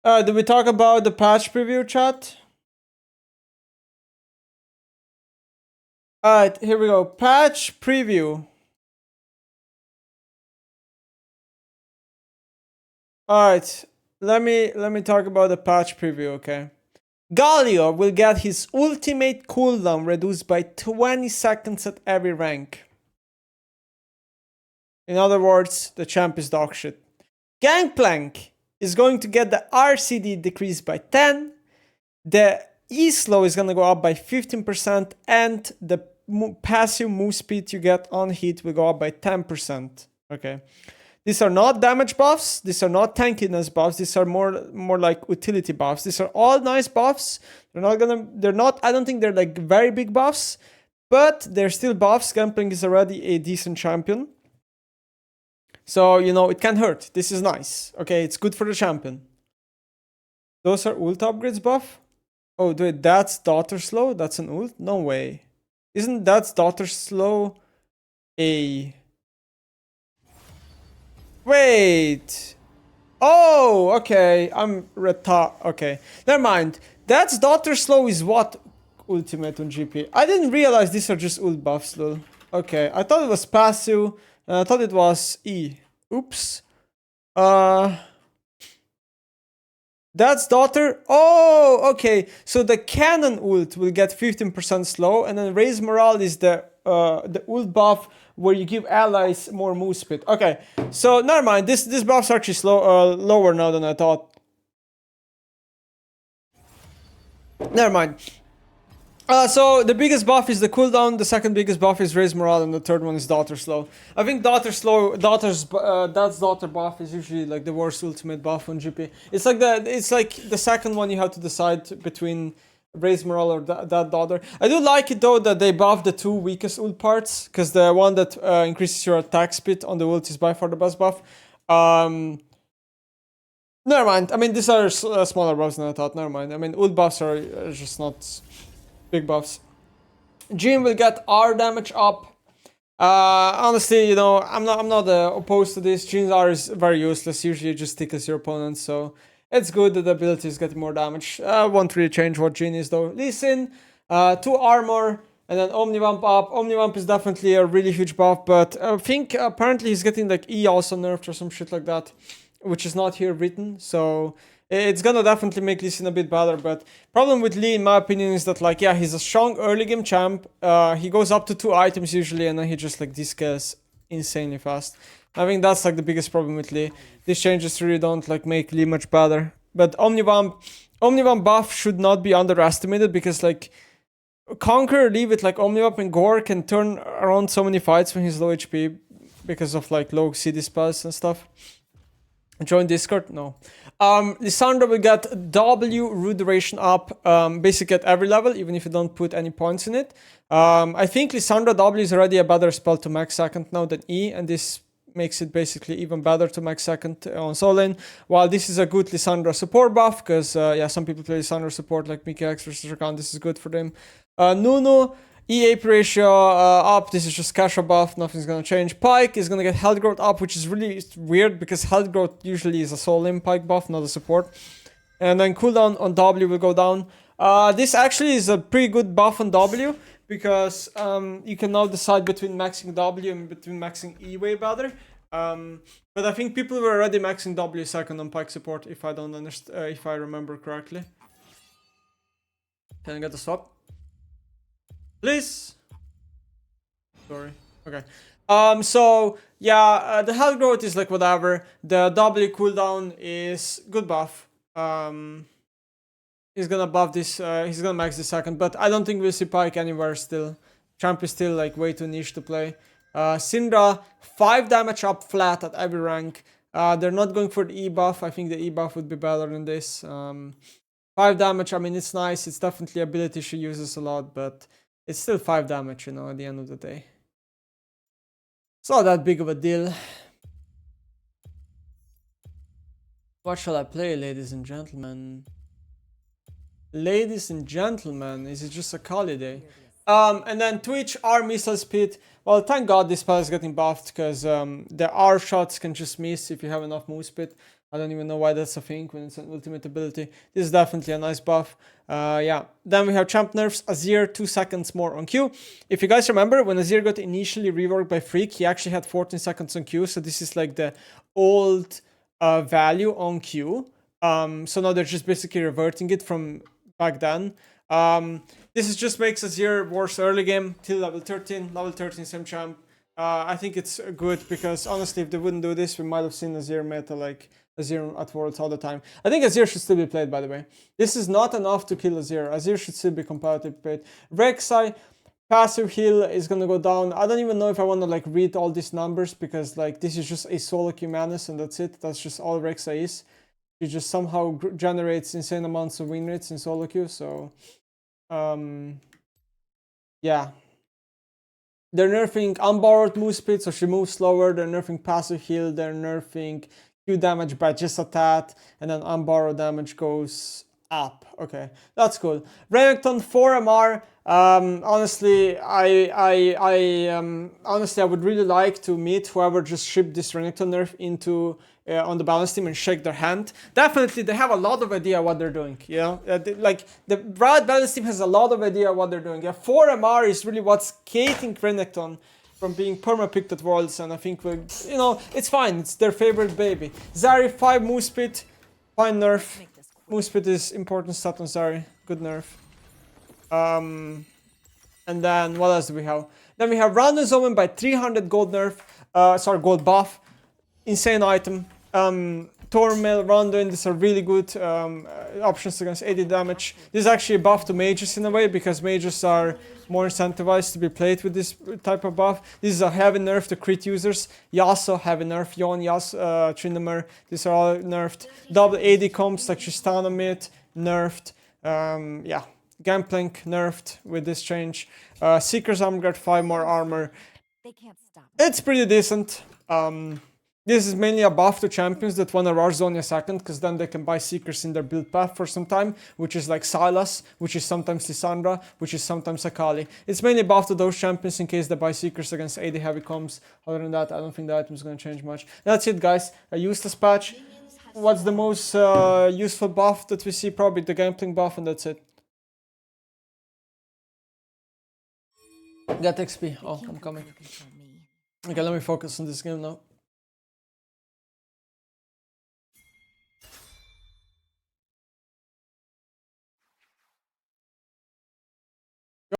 Did we talk about the patch preview, chat? Alright, here we go. Patch preview. Alright, let me talk about the patch preview, okay? Galio will get his ultimate cooldown reduced by 20 seconds at every rank. In other words, the champ is dogshit. Gangplank is going to get the RCD decreased by 10. The E-slow is gonna go up by 15%, and the passive move speed you get on hit will go up by 10%. Okay. These are not damage buffs, these are not tankiness buffs, these are more like utility buffs. These are all nice buffs. I don't think they're like very big buffs, but they're still buffs. Gangplank is already a decent champion. So, you know, it can hurt. This is nice. Okay, it's good for the champion. Those are ult upgrades buff? Oh, wait, that's daughter slow? That's an ult? No way. Isn't that's daughter slow a... Wait. Oh, okay. I'm okay. Never mind. That's daughter slow is what ultimate on GP? I didn't realize these are just ult buffs, lol. Okay, I thought it was passive. I thought it was E. Oops. That's daughter. Oh, okay. So the cannon ult will get 15% slow, and then raise morale is the ult buff where you give allies more move speed. Okay, so never mind. This buff's actually lower now than I thought. Never mind. So the biggest buff is the cooldown, the second biggest buff is raise morale, and the third one is daughter slow. I think that's daughter buff is usually like the worst ultimate buff on GP. It's like the second one you have to decide between raise morale or that daughter. I do like it though that they buff the two weakest ult parts, because the one that increases your attack speed on the ult is by far the best buff. Never mind. I mean, these are smaller buffs than I thought. Never mind. I mean, ult buffs are just not big buffs. Jhin will get R damage up. Honestly, you know, I'm not opposed to this. Jhin's R is very useless. Usually, just tickles your opponent, so it's good that the ability is getting more damage. Won't really change what Jhin is though. Lee Sin, 2 armor, and then Omnivamp up. Omnivamp is definitely a really huge buff, but I think apparently he's getting like E also nerfed or some shit like that, which is not here written. So it's gonna definitely make Lee Sin a bit better, but problem with Lee, in my opinion, is that like, yeah, he's a strong early game champ. He goes up to 2 items usually, and then he just like descales insanely fast. I think that's like the biggest problem with Lee. These changes really don't like make Lee much better. But Omnivamp buff should not be underestimated, because like Conquer Lee with like Omnivamp and Gore can turn around so many fights when he's low HP because of like low CD spells and stuff. Join Discord? No. Lissandra will get W root duration up, basically at every level, even if you don't put any points in it. I think Lissandra W is already a better spell to max second now than E, and this makes it basically even better to max second on solo lane. While this is a good Lissandra support buff, because yeah, some people play Lissandra support like Mickey X versus Rakan, this is good for them. Nunu, EAP ratio up, this is just casual buff, nothing's gonna change. Pyke is gonna get health growth up, which is really weird because health growth usually is a solo lane Pyke buff, not a support. And then cooldown on W will go down. This actually is a pretty good buff on W, because you can now decide between maxing W and between maxing E way better. But I think people were already maxing W second on Pyke support, if I don't understand, if I remember correctly. Can I get the swap? Please. Sorry. Okay. So yeah, the health growth is like whatever. The W cooldown is good buff. He's gonna buff this. He's gonna max the second, but I don't think we'll see Pyke anywhere still. Champ is still like way too niche to play. Syndra, 5 damage up flat at every rank. They're not going for the E buff. I think the E buff would be better than this. 5 damage. I mean, it's nice. It's definitely ability she uses a lot, but it's still 5 damage, you know, at the end of the day. It's not that big of a deal. What shall I play, ladies and gentlemen? Ladies and gentlemen, is it just a holiday? And then Twitch, R missile speed. Well, thank God this spell is getting buffed because the R shots can just miss if you have enough move speed. I don't even know why that's a thing when it's an ultimate ability. This is definitely a nice buff. Yeah. Then we have champ nerfs. Azir 2 seconds more on Q. If you guys remember, when Azir got initially reworked by Freak, he actually had 14 seconds on Q. So this is like the old value on Q. So now they're just basically reverting it from back then. This is just makes Azir worse early game till level 13. Level 13 same champ. I think it's good because honestly, if they wouldn't do this, we might have seen Azir meta like Azir at Worlds all the time. I think Azir should still be played, by the way. This is not enough to kill Azir. Azir should still be competitive played. Rek'Sai, passive heal is gonna go down. I don't even know if I wanna like read all these numbers because like this is just a solo queue Manus and that's it. That's just all Rek'Sai is. He just somehow generates insane amounts of win rates in solo queue, so yeah. They're nerfing unborrowed move speed, so she moves slower. They're nerfing passive heal. They're nerfing Q damage by just a tad, and then unborrowed damage goes up. Okay, that's cool. Renekton 4 MR. Honestly, honestly, I would really like to meet whoever just shipped this Renekton nerf into on the balance team and shake their hand. Definitely, they have a lot of idea what they're doing. You know, like the Riot balance team has a lot of idea what they're doing. Yeah, 4 MR is really what's gating Renekton from being perma-picked at Worlds, and I think we, you know, it's fine. It's their favorite baby. Zari 5 move speed, fine nerf. Move speed is important stat on Zari. Good nerf. And then what else do we have? Then we have Random Omen by 300 gold nerf. Sorry, gold buff. Insane item. Tormail, Random, these are really good options against 80 damage. This is actually a buff to mages in a way because mages are more incentivized to be played with this type of buff. This is a heavy nerf to crit users. Yasuo, heavy nerf. Yon, Yasuo, Tryndamere, these are all nerfed. Double AD comps like Tristana mid, nerfed. Yeah. Gangplank nerfed with this change. Seeker's Armor, 5 more armor. It's pretty decent. This is mainly a buff to champions that want to rush Zonia second, because then they can buy Seekers in their build path for some time, which is like Sylas, which is sometimes Lissandra, which is sometimes Akali. It's mainly buff to those champions in case they buy Seekers against AD heavy comps. Other than that, I don't think the item is going to change much. That's it, guys. A useless patch. What's the most useful buff that we see? Probably the Gangplank buff, and that's it. Get XP. Oh, I'm coming. Okay, let me focus on this game now.